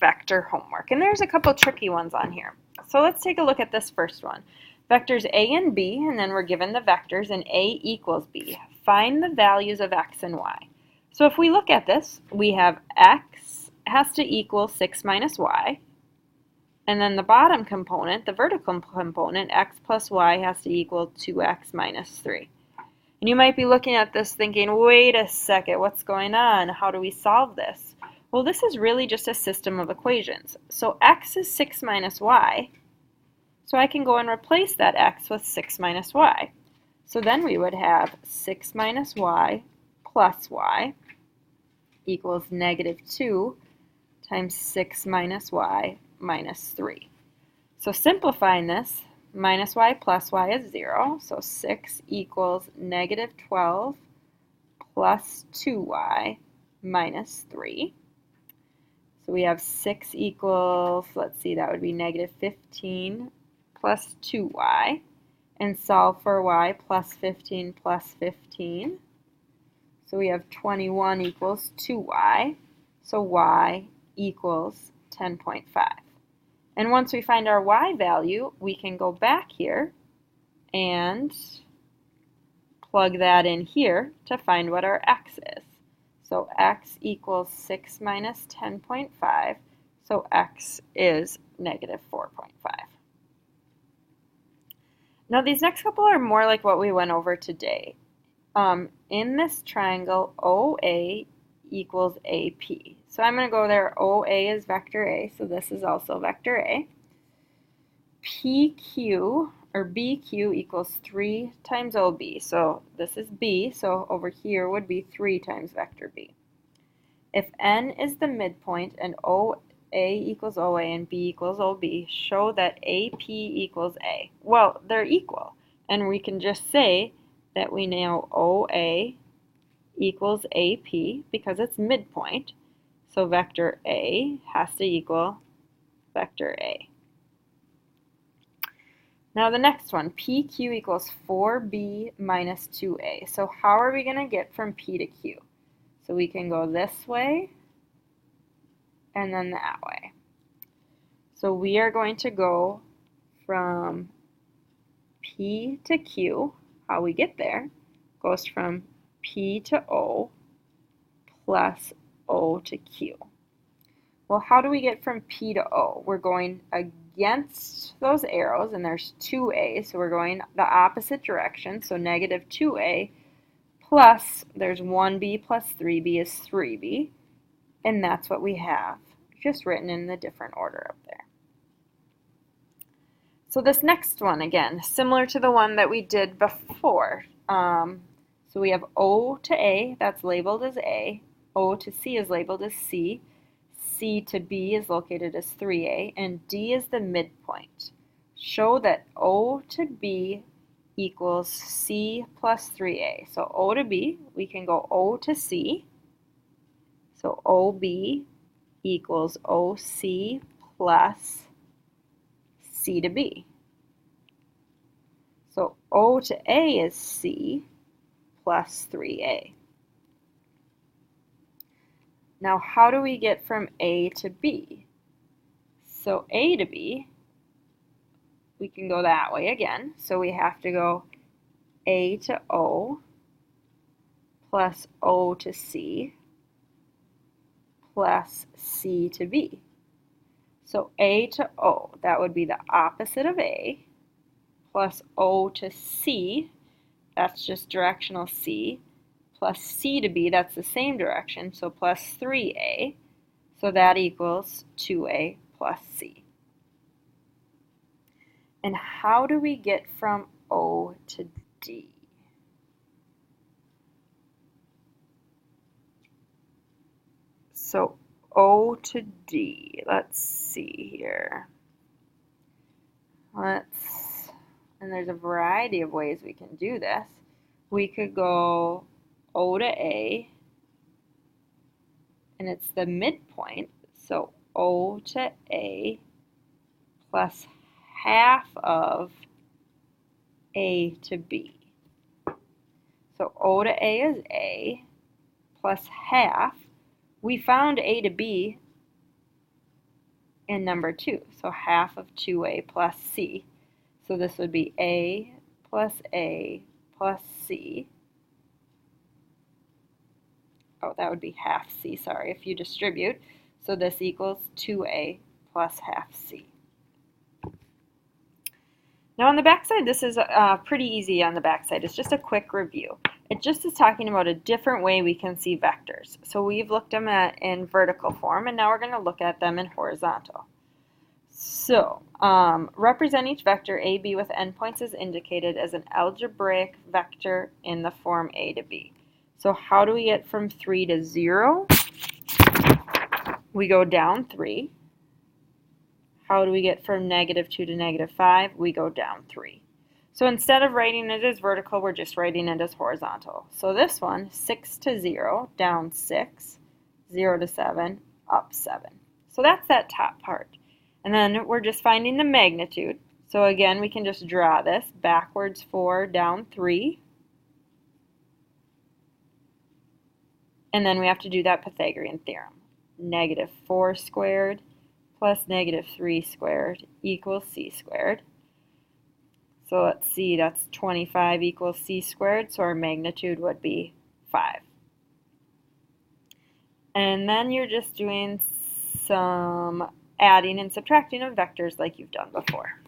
vector homework. And there's a couple tricky ones on here. So let's take a look at this first one. Vectors A and B, and then we're given the vectors, and A equals B. Find the values of x and y. So if we look at this, we have x has to equal 6 minus y. And then the bottom component, the vertical component, x plus y has to equal 2x minus 3. And you might be looking at this thinking, wait a second, what's going on? How do we solve this? Well, this is really just a system of equations. So x is 6 minus y. So I can go and replace that x with 6 minus y. So then we would have 6 minus y plus y equals negative 2 times 6 minus y minus 3. So simplifying this, minus y plus y is 0, so 6 equals negative 12 plus 2y minus 3. So we have 6 equals, let's see, that would be negative 15 plus 2y. And solve for y plus 15 plus 15. So we have 21 equals 2y. So y equals 10.5. And once we find our y value, we can go back here and plug that in here to find what our x is. So x equals 6 minus 10.5, so x is negative 4.5. Now these next couple are more like what we went over today. In this triangle, OA equals AP. So I'm going to go there, OA is vector A, so this is also vector A. PQ, or BQ equals 3 times OB, so this is B, so over here would be 3 times vector B. If N is the midpoint and OA equals OA and B equals OB, show that AP equals A. Well, they're equal, and we can just say that we know OA equals AP because it's midpoint. So vector A has to equal vector A. Now the next one, PQ equals 4B minus 2A. So how are we going to get from P to Q? So we can go this way and then that way. So we are going to go from P to Q. How we get there goes from P to O plus O to Q. Well, how do we get from P to O? We're going against those arrows, and there's 2A, so we're going the opposite direction, so negative 2A, plus there's 1B plus 3B is 3B, and that's what we have, just written in the different order up there. So this next one, again, similar to the one that we did before. So we have O to A, that's labeled as A. O to C is labeled as C. C to B is located as 3A. And D is the midpoint. Show that O to B equals C plus 3A. So O to B, we can go O to C. So OB equals OC plus C to B. So O to A is C plus 3A. Now how do we get from A to B? So A to B, we can go that way again. So we have to go A to O plus O to C plus C to B. So A to O, that would be the opposite of A, plus O to C, that's just directional C, plus C to B, that's the same direction, so plus 3A, so that equals 2A plus C. And how do we get from O to D? So O to D, let's see here. And there's a variety of ways we can do this. We could go O to A, and it's the midpoint, so O to A plus half of A to B. So O to A is A plus half. We found A to B and number 2. So half of 2a plus c. So this would be a plus c. Oh, that would be half c, sorry, if you distribute. So this equals 2a plus half c. Now on the backside, this is pretty easy on the backside. It's just a quick review. It just is talking about a different way we can see vectors. So we've looked them at in vertical form, and now we're going to look at them in horizontal. So represent each vector a, b with endpoints as indicated as an algebraic vector in the form a to b. So how do we get from 3 to 0? We go down 3. How do we get from -2 to -5? We go down 3. So instead of writing it as vertical, we're just writing it as horizontal. So this one, 6 to 0, down 6, 0 to 7, up 7. So that's that top part. And then we're just finding the magnitude. So again, we can just draw this backwards 4, down 3. And then we have to do that Pythagorean theorem. -4 squared plus -3 squared equals c squared. So let's see, that's 25 equals c squared, so our magnitude would be 5. And then you're just doing some adding and subtracting of vectors like you've done before.